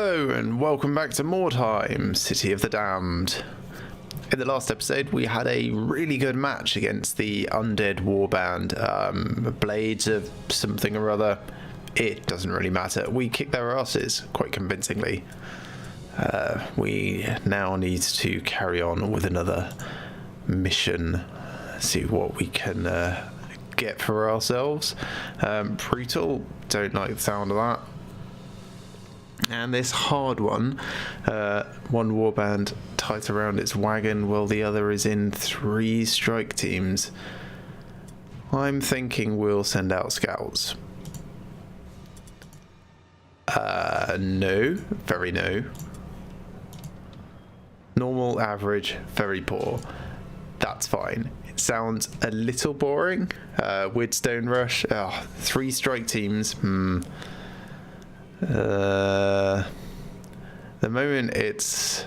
Hello and welcome back to Mordheim, City of the Damned. In the last episode we had a really good match against the Undead Warband. Blades of something or other, it doesn't really matter. We kicked their asses quite convincingly. We now need to carry on with another mission, see what we can get for ourselves. Brutal, don't like the sound of that. And this hard one, one warband tight around its wagon while the other is in 3 strike teams. I'm thinking we'll send out scouts. No, very no. Normal, average, very poor. That's fine. It sounds a little boring. Widstone rush, 3 strike teams, the moment it's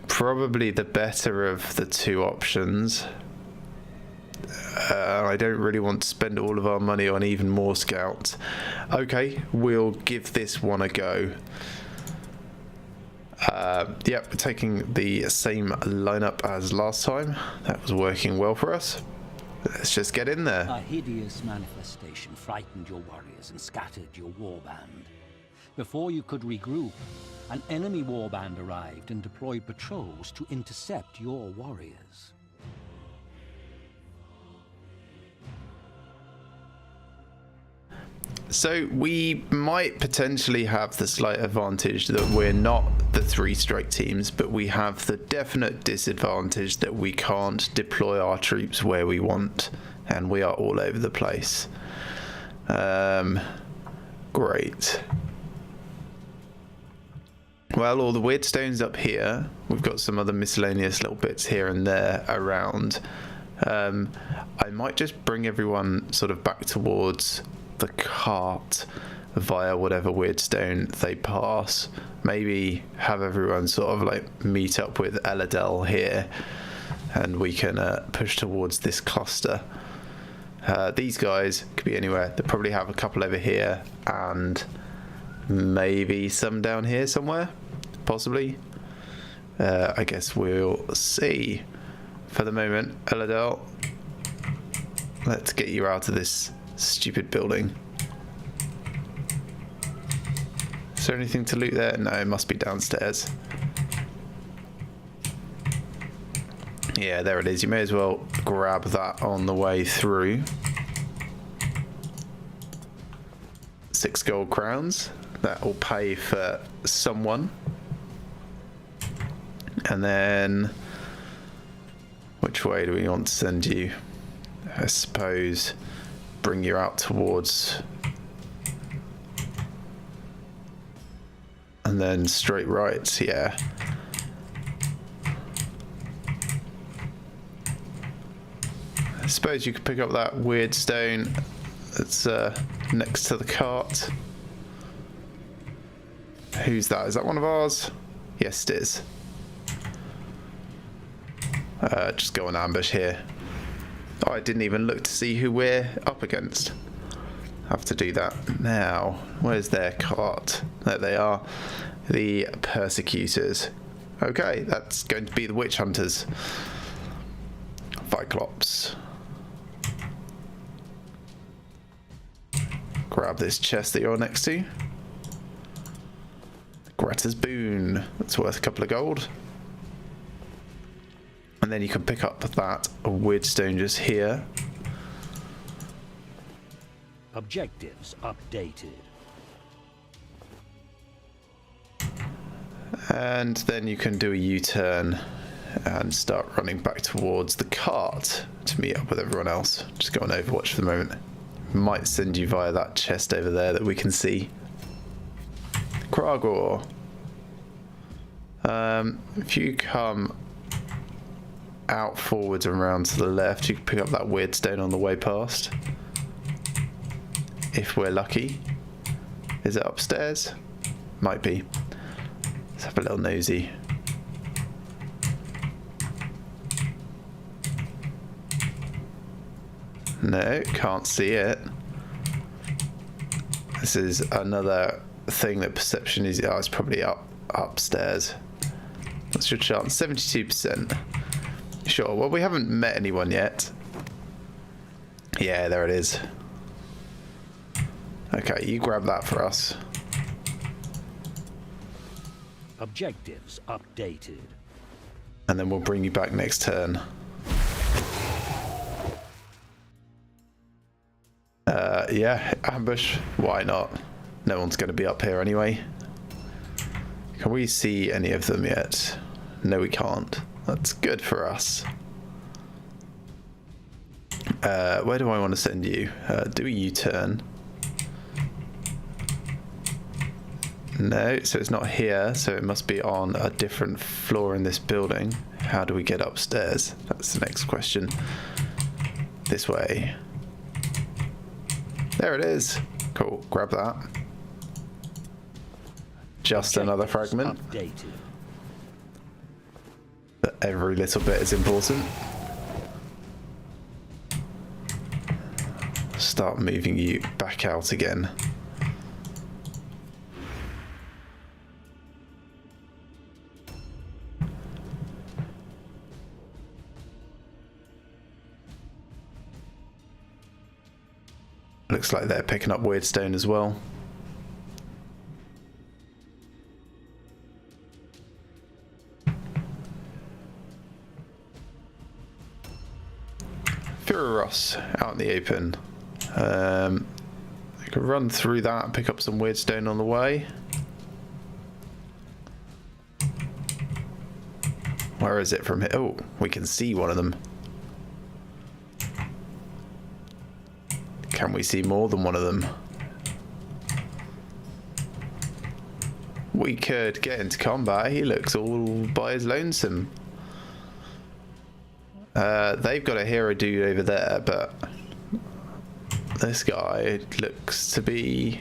probably the better of the 2 options. I don't really want to spend all of our money on even more scouts. Okay, we'll give this one a go. Yep, we're taking the same lineup as last time. That was working well for us. Let's just get in there. A hideous manifestation frightened your warriors and scattered your warband. Before you could regroup, an enemy warband arrived and deployed patrols to intercept your warriors. So we might potentially have the slight advantage that we're not the 3 strike teams, but we have the definite disadvantage that we can't deploy our troops where we want, and we are all over the place. Great. Well, all the weird stones up here. We've got some other miscellaneous little bits here and there around. I might just bring everyone sort of back towards the cart via whatever weird stone they pass. Maybe have everyone sort of like meet up with Eladel here, and we can push towards this cluster. These guys could be anywhere. They probably have a couple over here and maybe some down here somewhere, possibly. I guess we'll see. For the moment, Eladel, let's get you out of this stupid building. Is there anything to loot there? No, it must be downstairs. Yeah, there it is. You may as well grab that on the way through. 6 gold crowns. That will pay for someone. And then which way do we want to send you? I suppose bring you out towards, and then straight right. Yeah. I suppose you could pick up that weird stone that's next to the cart. Who's that? Is that one of ours? Yes, it is. Just go on ambush here. Oh, I didn't even look to see who we're up against. Have to do that now. Where's their cart? There they are. The persecutors. Okay, that's going to be the witch hunters. Cyclops. Grab this chest that you're next to. Greta's boon. That's worth a couple of gold. And then you can pick up that weird stone just here. Objectives updated. And then you can do a U-turn and start running back towards the cart to meet up with everyone else. Just go on Overwatch for the moment. Might send you via that chest over there that we can see. Kragor. If you come out forwards and around to the left, you can pick up that weird stone on the way past. If we're lucky. Is it upstairs? Might be. Let's have a little nosy. No, can't see it. This is another thing that perception is. Oh, it's probably upstairs. What's your chance? 72%. Sure. Well, we haven't met anyone yet. Yeah, there it is. Okay, you grab that for us. Objectives updated. And then we'll bring you back next turn. Yeah, ambush. Why not? No one's going to be up here anyway. Can we see any of them yet? No, we can't. That's good for us. Where do I want to send you? Do a U-turn. No, so it's not here, so it must be on a different floor in this building. How do we get upstairs? That's the next question. This way. There it is. Cool, grab that. Just another fragment. Updated. But every little bit is important. Start moving you back out again. Looks like they're picking up Weirdstone as well. Ross out in the open. I could run through that and pick up some Weirdstone on the way. Where is it from here? Oh, we can see one of them. Can we see more than one of them? We could get into combat. He looks all by his lonesome. They've got a hero dude over there, but this guy looks to be...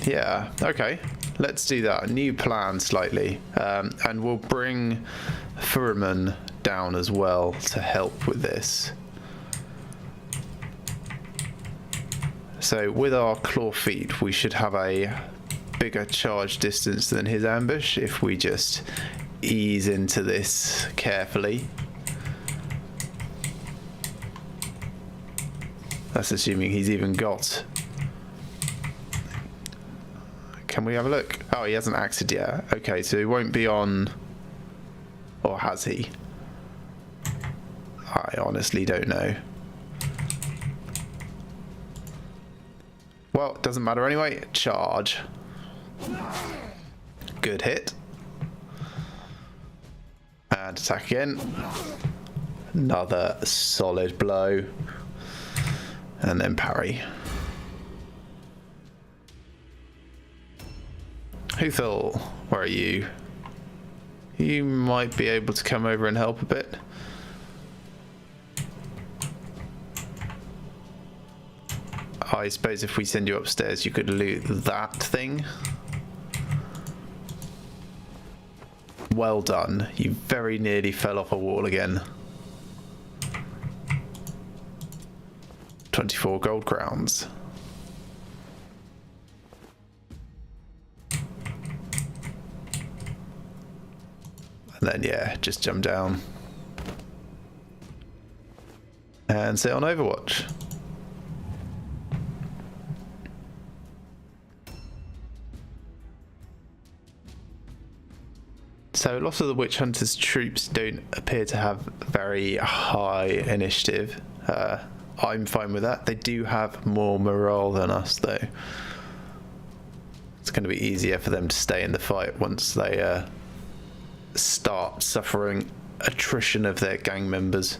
Yeah, okay. Let's do that. A new plan slightly. And we'll bring Fuhrman down as well to help with this. So with our claw feet, we should have a bigger charge distance than his ambush if we just ease into this carefully. That's assuming he's even got... Can we have a look? Oh, he hasn't acted yet. Okay, so he won't be on... Or has he? I honestly don't know. Well, it doesn't matter anyway. Charge. Good hit. And attack again. Another solid blow. And then parry. Huthel, where are you? You might be able to come over and help a bit. I suppose if we send you upstairs, you could loot that thing. Well done. You very nearly fell off a wall again. 24 gold crowns. And then, yeah, just jump down. And sit on Overwatch. So lots of the Witch Hunters troops don't appear to have very high initiative. I'm fine with that. They do have more morale than us, though. It's going to be easier for them to stay in the fight once they start suffering attrition of their gang members.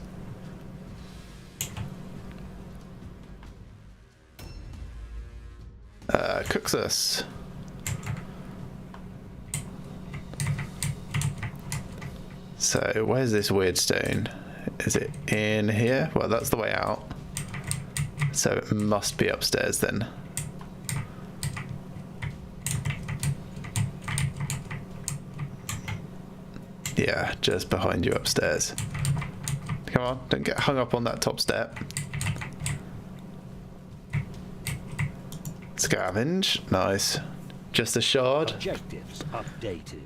Cooks. So where's this Weirdstone? Is it in here? Well, that's the way out. So it must be upstairs then. Yeah, just behind you upstairs. Come on, don't get hung up on that top step. Scavenge. Nice. Just a shard. Objectives updated.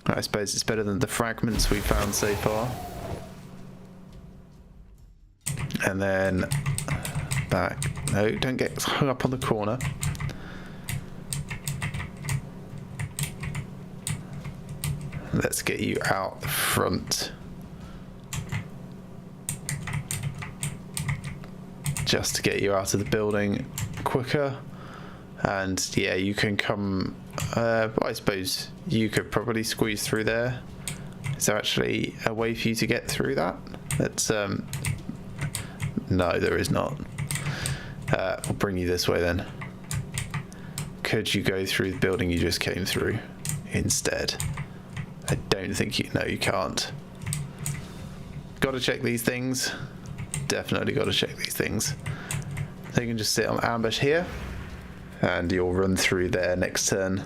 I suppose it's better than the fragments we found so far. And then back. No, don't get hung up on the corner. Let's get you out the front. Just to get you out of the building quicker. And yeah, you can come, I suppose you could probably squeeze through there. Is there actually a way for you to get through that? That's, no, there is not. We'll bring you this way then. Could you go through the building you just came through instead? I don't think you, no, you can't. Gotta check these things. Definitely gotta check these things. So you can just sit on ambush here. And you'll run through there next turn.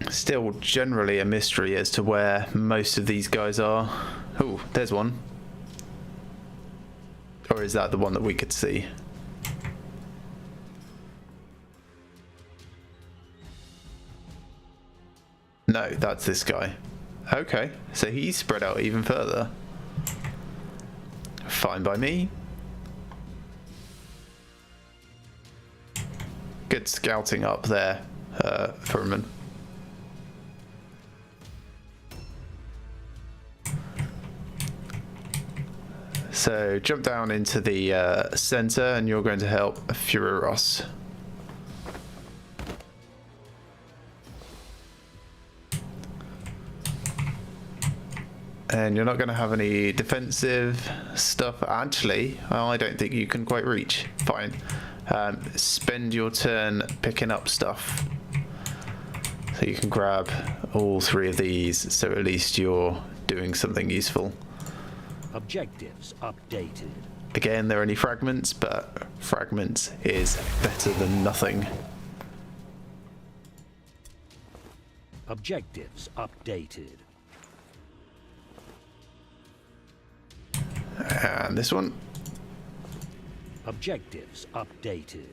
Still generally a mystery as to where most of these guys are. Oh, there's one. Or is that the one that we could see? No, that's this guy. Okay, so he's spread out even further. Fine by me. Good scouting up there, Furman. So jump down into the center and you're going to help Fureros. And you're not going to have any defensive stuff. Actually, I don't think you can quite reach. Fine. Spend your turn picking up stuff. So you can grab all three of these, so at least you're doing something useful. Objectives updated. Again, there are only fragments, but fragments is better than nothing. Objectives updated. And this one. Objectives updated.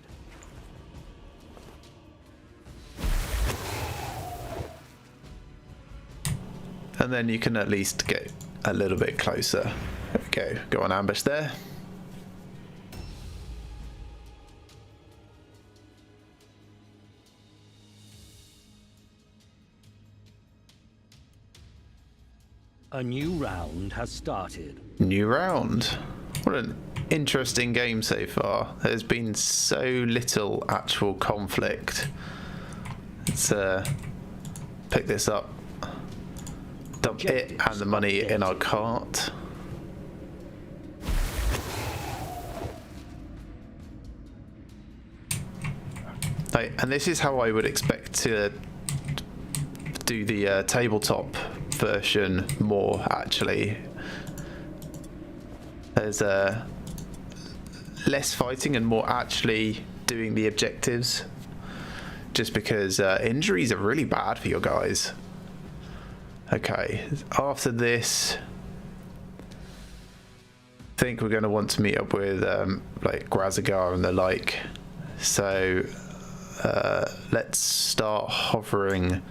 And then you can at least get a little bit closer. There we go. Go on ambush there. A new round has started. New round. What an interesting game so far. There's been so little actual conflict. Let's pick this up. Dump it and the money in our cart. Right, and this is how I would expect to do the tabletop version more, actually. There's less fighting and more actually doing the objectives, just because injuries are really bad for your guys. Okay, after this, I think we're going to want to meet up with like Grazigar and the like. So let's start hovering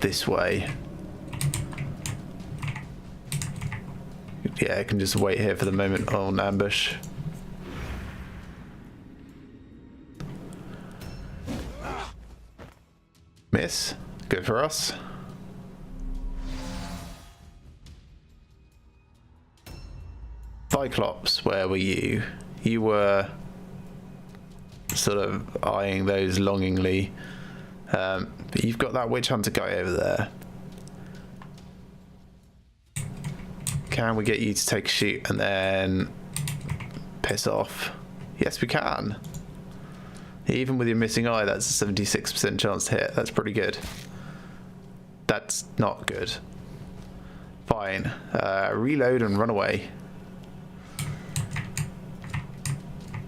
this way. Yeah, I can just wait here for the moment on ambush. Miss. Good for us. Cyclops, where were you? You were sort of eyeing those longingly. But you've got that witch hunter guy over there. Can we get you to take a shoot and then piss off? Yes, we can. Even with your missing eye, that's a 76% chance to hit. That's pretty good. That's not good. Fine. Reload and run away.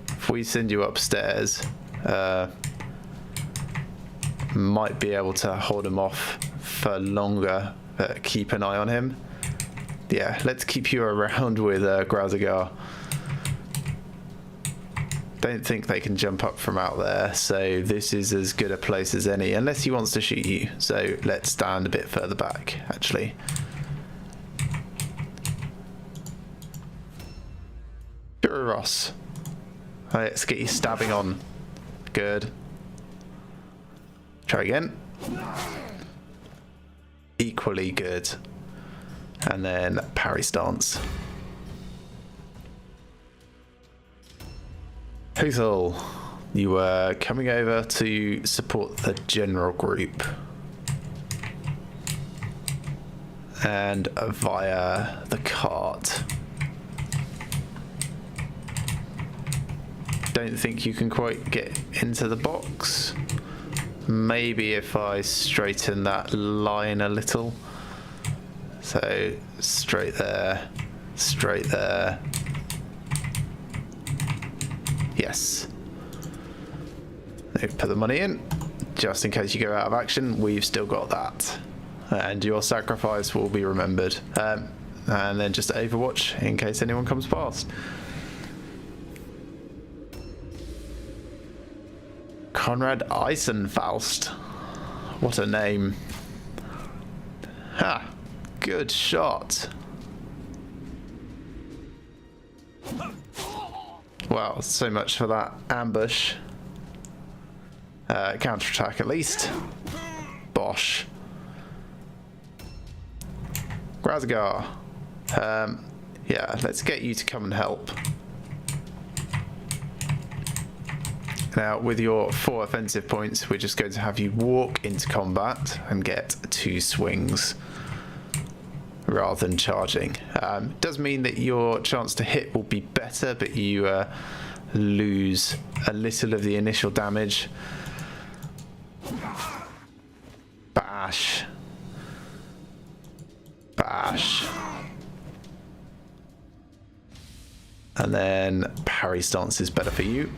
If we send you upstairs, might be able to hold him off for longer but keep an eye on him. Yeah, let's keep you around with Grazigar. Don't think they can jump up from out there, so this is as good a place as any, unless he wants to shoot you. So let's stand a bit further back, actually. Ross. Let's get you stabbing on. Good. Try again. Equally good. And then parry stance. Huthal, you were coming over to support the general group. And via the cart. Don't think you can quite get into the box. Maybe if I straighten that line a little. So straight there, straight there. Yes. Put the money in, just in case you go out of action. We've still got that, and your sacrifice will be remembered. And then just Overwatch in case anyone comes past. Conrad Eisenfaust. What a name. Ha! Good shot. Well, so much for that ambush. Counterattack at least. Bosh. Grazigar. Yeah, let's get you to come and help. Now, with your 4 offensive points, we're just going to have you walk into combat and get 2 swings rather than charging. Does mean that your chance to hit will be better, but you lose a little of the initial damage. Bash. Bash. And then parry stance is better for you.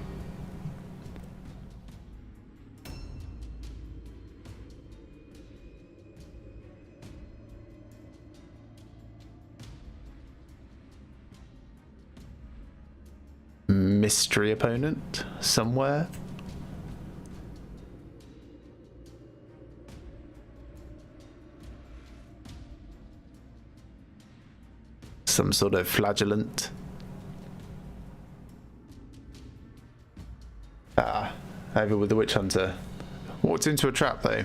Mystery opponent somewhere. Some sort of flagellant. Ah, over with the witch hunter. Walked into a trap though.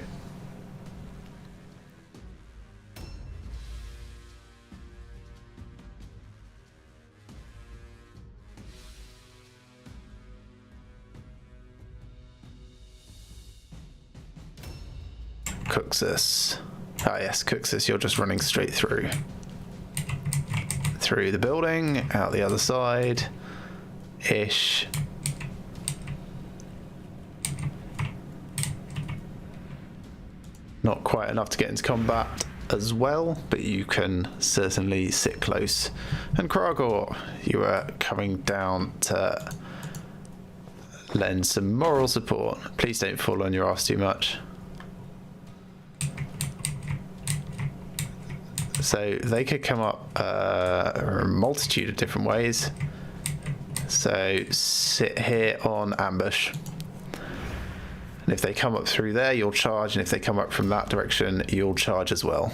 Cuxus. Ah yes, Cuxus, you're just running straight through. Through the building, out the other side. Ish. Not quite enough to get into combat as well, but you can certainly sit close. And Kragor, you are coming down to lend some moral support. Please don't fall on your ass too much. So they could come up a multitude of different ways. So sit here on ambush. And if they come up through there, you'll charge. And if they come up from that direction, you'll charge as well.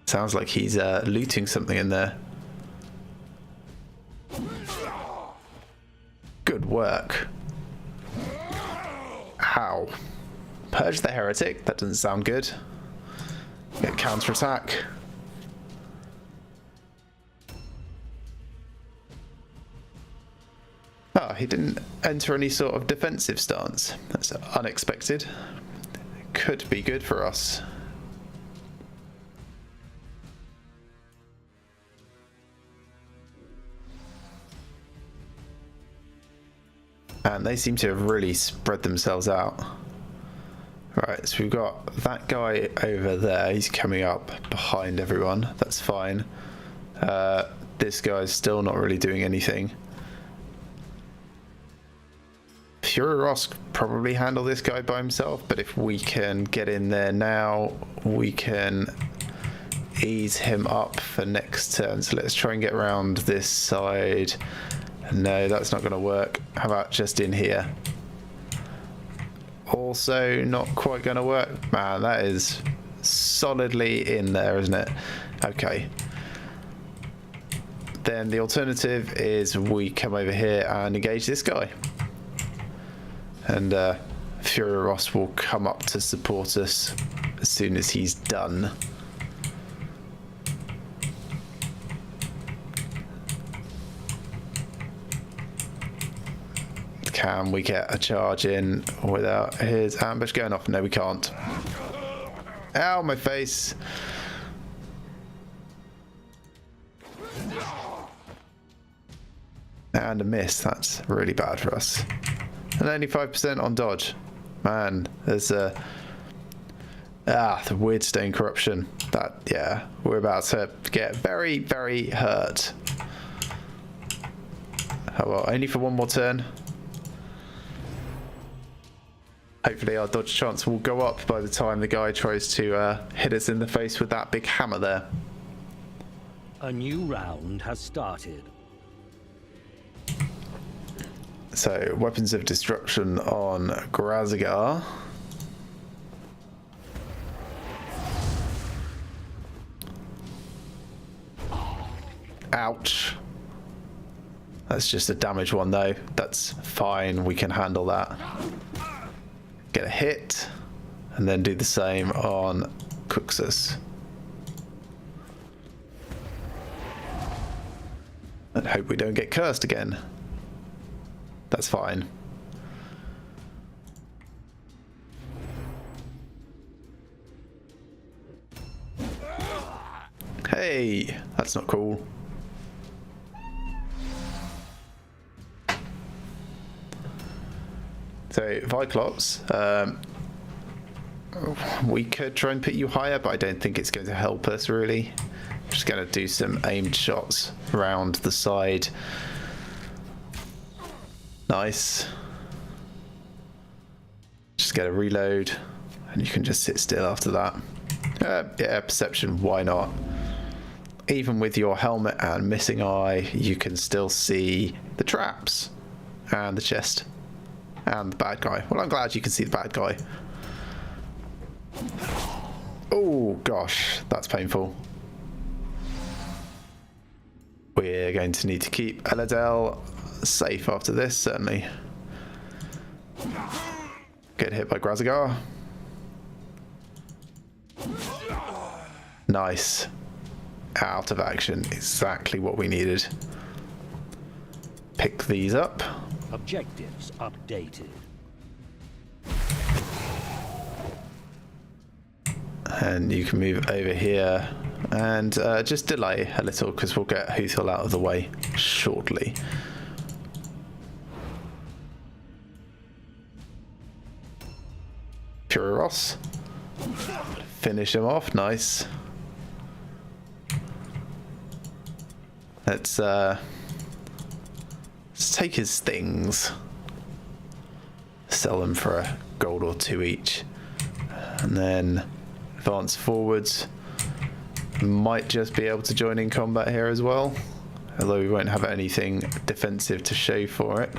Sounds like he's looting something in there. Good work. How? Purge the heretic? That doesn't sound good. Get counterattack. Ah, he didn't enter any sort of defensive stance. That's unexpected. Could be good for us. And they seem to have really spread themselves out. Right, so we've got that guy over there. He's coming up behind everyone. That's fine. This guy's still not really doing anything. Fury Ross probably handle this guy by himself, but if we can get in there now, we can ease him up for next turn. So let's try and get around this side. No, that's not going to work. How about just in here? Also not quite going to work. Man, that is solidly in there, isn't it? Okay. Then the alternative is we come over here and engage this guy. And Fury Ross will come up to support us as soon as he's done. Can we get a charge in without his ambush going off? No, we can't. Ow, my face. And a miss. That's really bad for us. And only 5% on dodge. Man, there's the weird stone corruption. That, yeah, we're about to get very, very hurt. Oh well, only for one more turn. Hopefully our dodge chance will go up by the time the guy tries to hit us in the face with that big hammer there. A new round has started. So, weapons of destruction on Grazigar. Ouch. That's just a damage one though. That's fine, we can handle that. Get a hit, and then do the same on Cuxus. And hope we don't get cursed again. That's fine. Hey, that's not cool. So, Viclops, we could try and put you higher, but I don't think it's going to help us really. Just going to do some aimed shots around the side. Nice. Just get a reload, and you can just sit still after that. Yeah, perception, why not? Even with your helmet and missing eye, you can still see the traps and the chest. And the bad guy. Well, I'm glad you can see the bad guy. Oh, gosh. That's painful. We're going to need to keep Eladel safe after this, certainly. Get hit by Grazigar. Nice. Out of action. Exactly what we needed. Pick these up. Objectives updated. And you can move over here and just delay a little because we'll get Huthul out of the way shortly. Fury Ross. Finish him off. Nice. Let's take his things. Sell them for a gold or two each. And then advance forwards. Might just be able to join in combat here as well. Although we won't have anything defensive to show for it.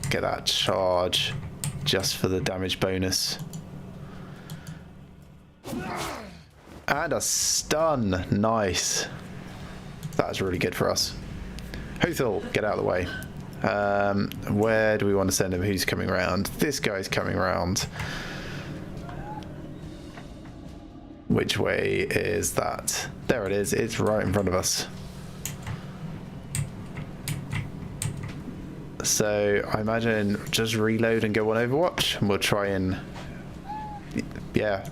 Get that charge just for the damage bonus. And a stun. Nice. That's really good for us. Huthul, get out of the way. Where do we want to send him? Who's coming around? This guy's coming around. Which way is that? There it is. It's right in front of us. So I imagine just reload and go on Overwatch, and we'll try and, yeah,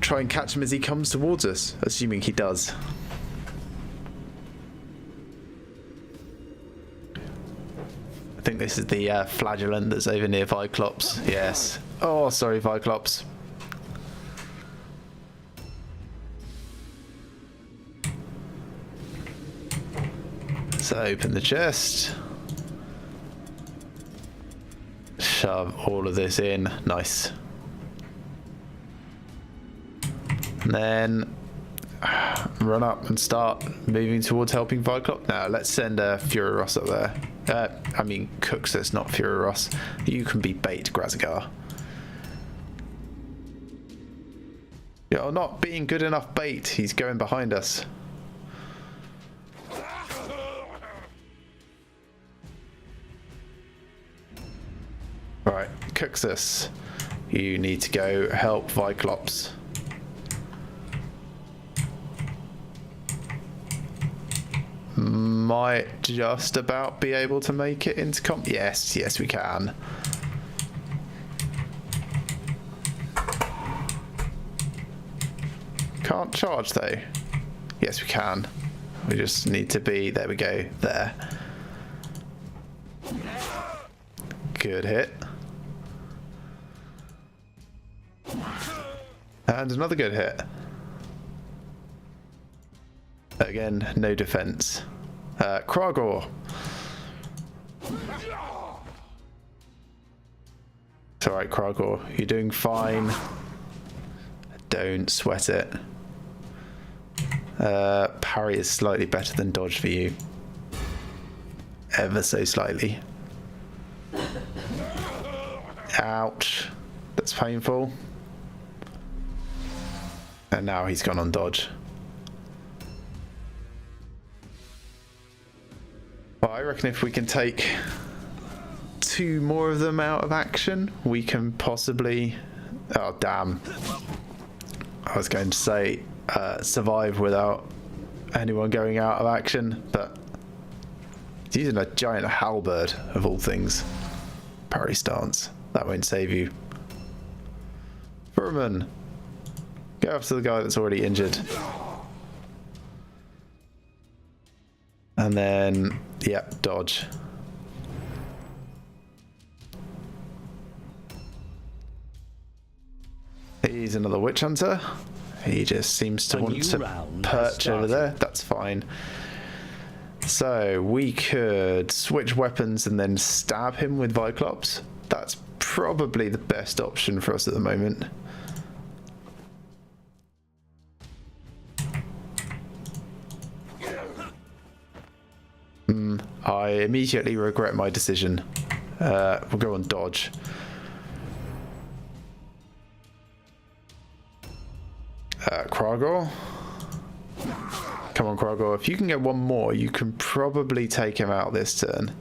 try and catch him as he comes towards us, assuming he does. I think this is the flagellant that's over near Viclops. Yes. Oh, sorry, Viclops. So open the chest. shove all of this in. Nice. And then run up and start moving towards helping Viclops. Now let's send Fury Ross up there. I mean Cuxus, not Fury Ross. You can be bait, Grazigar. You're not being good enough bait. He's going behind us. Right, Cuxus. You need to go help Viclops. Might just about be able to make it into comp. Yes, yes we can. Can't charge though. Yes we can. We just need to be, there we go, there. Good hit. And another good hit. Again, no defense. Kragor. It's alright, Kragor. You're doing fine. Don't sweat it. Parry is slightly better than dodge for you. Ever so slightly. Ouch. That's painful. And now he's gone on dodge. Well, I reckon if we can take 2 more of them out of action, we can possibly... Oh, damn. I was going to say survive without anyone going out of action, but he's using a giant halberd, of all things. Parry stance. That won't save you. Furman, go after the guy that's already injured. And then, yep, dodge. He's another witch hunter. He just seems to want to perch over there. That's fine. So we could switch weapons and then stab him with Viclops. That's probably the best option for us at the moment. I immediately regret my decision. We'll go on dodge. Kragor. Come on, Kragor. If you can get one more, you can probably take him out this turn.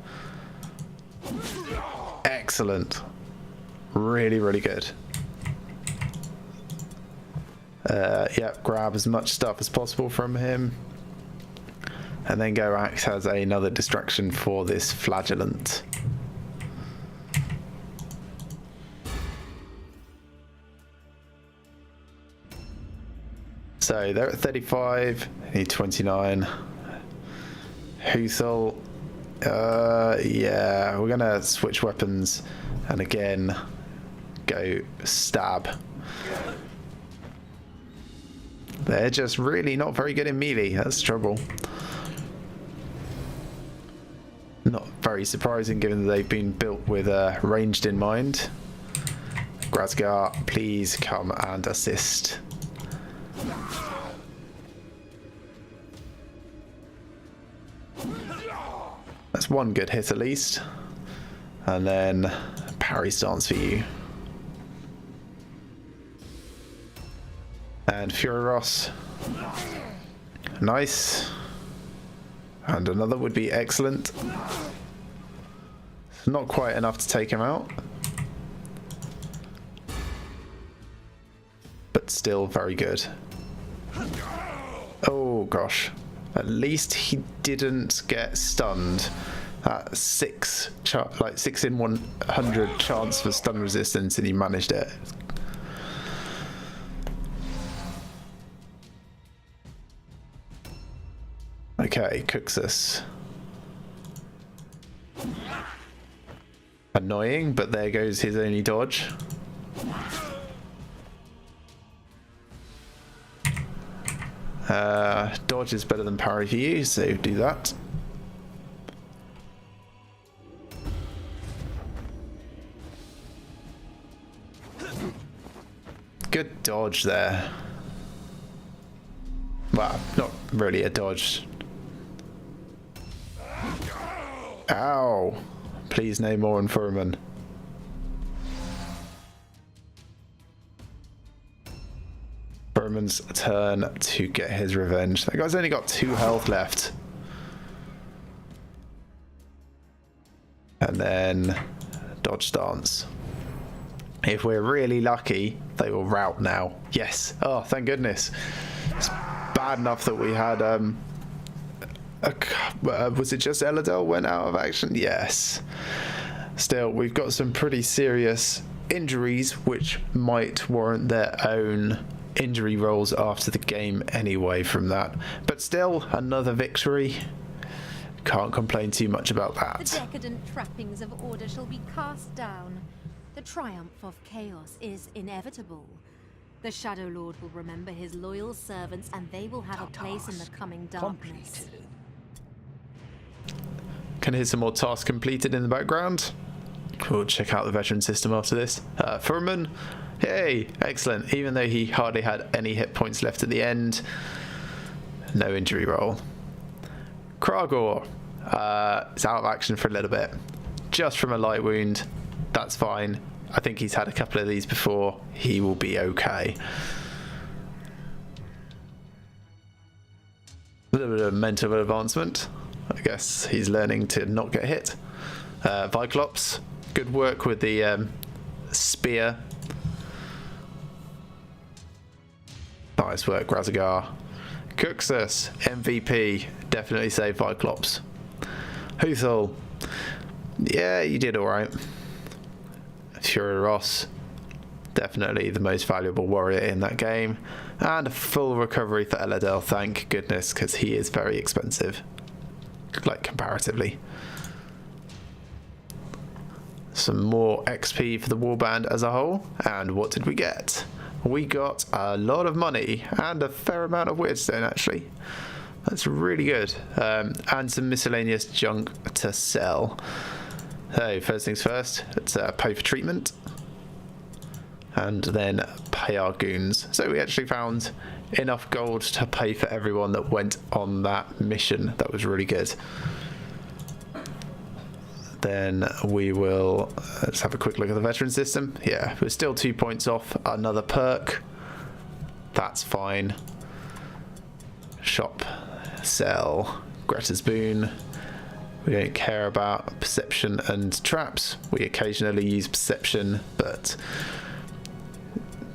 Excellent. Really, really good. Yep, grab as much stuff as possible from him. And then go act as another distraction for this flagellant. So they're at 35, need 29. Huthel, yeah, we're gonna switch weapons and again go stab. They're just really not very good in melee, that's the trouble. Not very surprising given that they've been built with ranged in mind. Grazigar, please come and assist. That's one good hit at least. And then parry stance for you. And Fury Ross. Nice. And another would be excellent. Not quite enough to take him out. But still very good. Oh gosh. At least he didn't get stunned. 6 in 100 chance for stun resistance, and he managed it. Okay, Cuxus. Annoying, but there goes his only dodge. Dodge is better than parry for you, so do that. Good dodge there. Well, not really a dodge. Ow. Please no more on Furman. Furman's turn to get his revenge. That guy's only got 2 health left. And then dodge stance. If we're really lucky, they will rout now. Yes. Oh, thank goodness. It's bad enough that we had was it just Eladel went out of action? Yes. Still, we've got some pretty serious injuries which might warrant their own injury rolls after the game anyway from that. But still, another victory. Can't complain too much about that. The decadent trappings of order shall be cast down. The triumph of chaos is inevitable. The Shadow Lord will remember his loyal servants, and they will have a place in the coming darkness. Completed. Can hear some more tasks completed in the background. We'll check out the veteran system after this. Furman, hey, excellent. Even though he hardly had any hit points left at the end, no injury roll. Kragor is out of action for a little bit, just from a light wound. That's fine. I think he's had a couple of these before. He will be okay. A little bit of mental advancement. I guess he's learning to not get hit. Viclops, good work with the spear. Nice work, Grazagar. Cuxus, MVP. Definitely save Viclops. Huthul, yeah, you did alright. Ross, definitely the most valuable warrior in that game. And a full recovery for Eladel, thank goodness, because he is very expensive. Like, comparatively. Some more XP for the Warband as a whole. And what did we get? We got a lot of money and a fair amount of Weirdstone, actually. That's really good. And some miscellaneous junk to sell. So, first things first, let's pay for treatment. And then pay our goons. So we actually found enough gold to pay for everyone that went on that mission. That was really good. Then we will let's have a quick look at the veteran system. Yeah, we're still 2 points off another perk. That's fine. Shop, sell, Greta's boon. We don't care about perception and traps. We occasionally use perception, but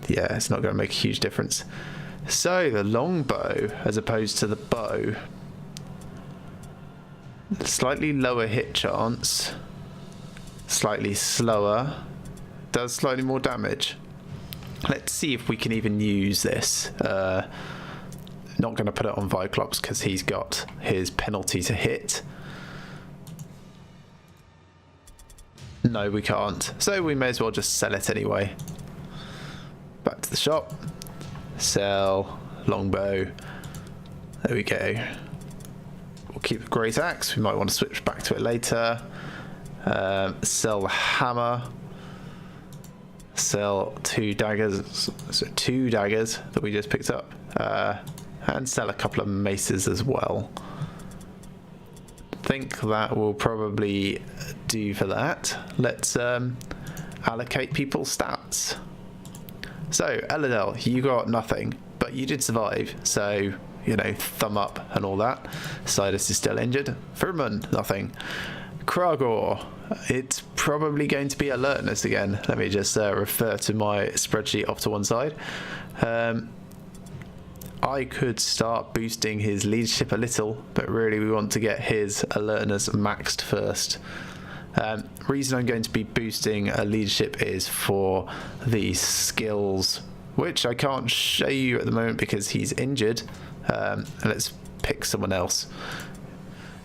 yeah, it's not going to make a huge difference. So the longbow as opposed to the bow, slightly lower hit chance, slightly slower, does slightly more damage. Let's see if we can even use this. Not going to put it on Viclops because he's got his penalty to hit. No, we can't. So we may as well just sell it anyway. Back to the shop. Sell longbow. There we go. We'll keep the great axe. We might want to switch back to it later. Sell the hammer. Sell 2 daggers. So 2 daggers that we just picked up. And sell a couple of maces as well. Think that will probably do for that. Let's allocate people's stats. So, Eladel, you got nothing, but you did survive, so, you know, thumb up and all that. Sidus is still injured. Furman, nothing. Kragor, it's probably going to be alertness again. Let me just refer to my spreadsheet off to one side. I could start boosting his leadership a little, but really we want to get his alertness maxed first. Reason I'm going to be boosting leadership is for the skills, which I can't show you at the moment because he's injured. Let's pick someone else.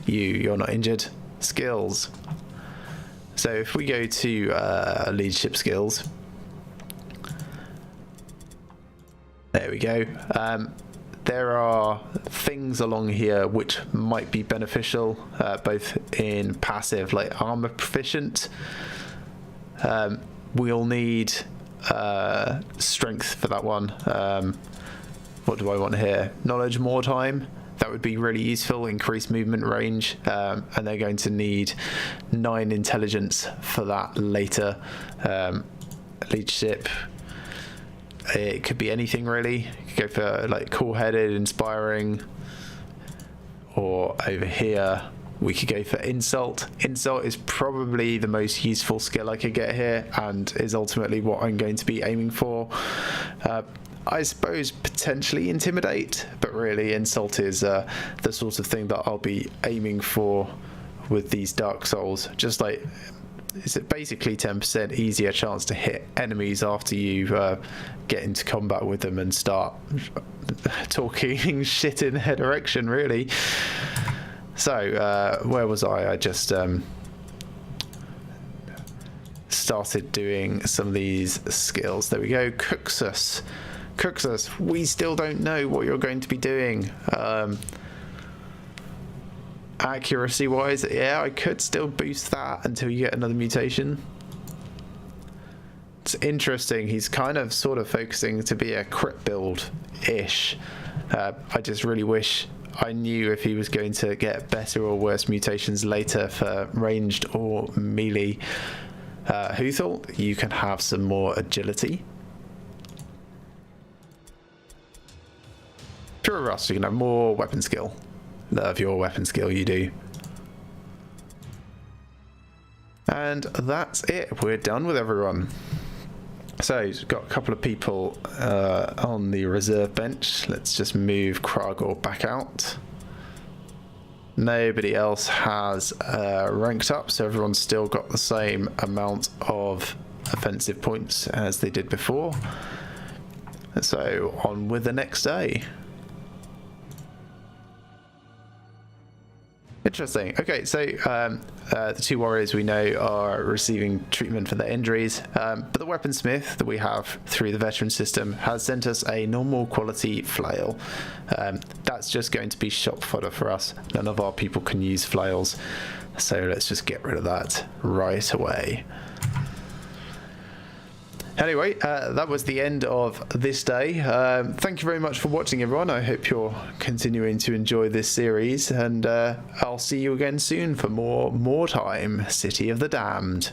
You're not injured. Skills. So if we go to leadership skills, there we go. There are things along here which might be beneficial, both in passive, like armor proficient. We'll need strength for that one. What do I want here? Knowledge Mordheim. That would be really useful, increased movement range, and they're going to need 9 intelligence for that later. Leadership, it could be anything really. You could go for like cool-headed, inspiring, or over here we could go for insult. Insult is probably the most useful skill I could get here, and is ultimately what I'm going to be aiming for. I suppose potentially intimidate, but really insult is the sort of thing that I'll be aiming for with these Dark Souls. Just like, it's basically 10% easier chance to hit enemies after you get into combat with them and start talking shit in their direction, really. So where was I? I just started doing some of these skills. There we go. Cooks us. We still don't know what you're going to be doing. Accuracy wise, yeah, I could still boost that until you get another mutation. It's interesting, he's kind of sort of focusing to be a crit build ish. I just really wish I knew if he was going to get better or worse mutations later for ranged or melee. Who thought you can have some more agility? Sure, Russ, you can have more weapon skill. Love your weapon skill, you do. And that's it. We're done with everyone. So, we've got a couple of people on the reserve bench. Let's just move Kragor back out. Nobody else has ranked up, so everyone's still got the same amount of offensive points as they did before. So, on with the next day. Interesting. Okay, so the 2 warriors we know are receiving treatment for their injuries, but the weaponsmith that we have through the veteran system has sent us a normal quality flail. That's just going to be shop fodder for us. None of our people can use flails, so let's just get rid of that right away. Anyway, that was the end of this day. Thank you very much for watching, everyone. I hope you're continuing to enjoy this series, and I'll see you again soon for more Mordheim, City of the Damned.